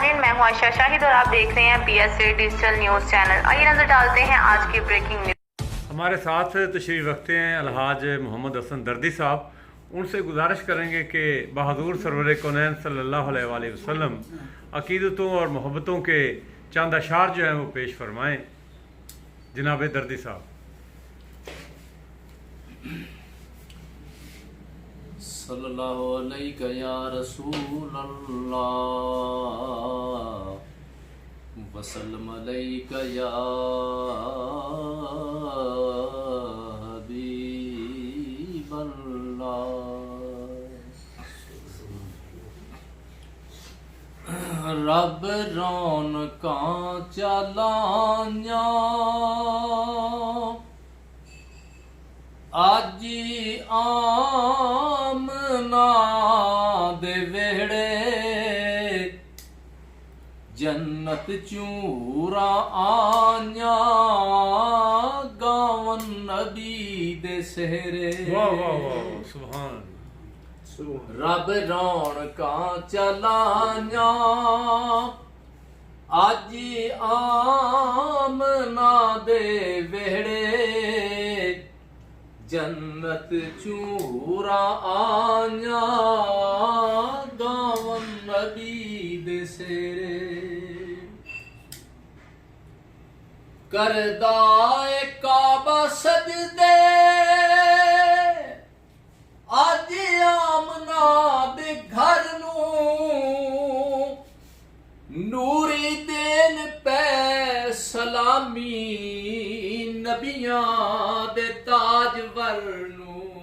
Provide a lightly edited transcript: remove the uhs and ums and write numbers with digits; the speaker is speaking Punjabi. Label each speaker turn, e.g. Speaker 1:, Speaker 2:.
Speaker 1: ناظرین، میں ہوں عائشہ شاہد اور آپ دیکھ رہے ہیں P S a digital news channel. آئیے نظر ڈالتے ہیں آج کی بریکنگ نیوز۔
Speaker 2: ہمارے ساتھ تشریف رکھتے ہیں الحاج محمد حسن دردی صاحب۔ ان سے گزارش کریں گے کہ بہادور سرور کونین صلی اللہ علیہ وآلہ وسلم عقیدتوں اور محبتوں کے چند اشعار جو ہیں وہ پیش فرمائیں۔ جناب دردی صاحب۔
Speaker 3: صلی اللہ علیہ یا رسول اللہ وسلم علیہ یا حبیب اللہ۔ رب رونقاں چلائیاں آجی آمنا دے ویڑے، جنت چورا آنیا گاون نبی دے سہرے۔
Speaker 2: واہ واہ واہ سبحان۔
Speaker 3: رب رونقاں چلائیاں آجی آمنا دے ویڑے، جنت چورا آنیا گاون نبی دے سیرے۔ کردائے کعبہ سجدے آج آمنا دے گھر نوں، نوری دین پہ سلامی نبیاں دے تاجور نوں۔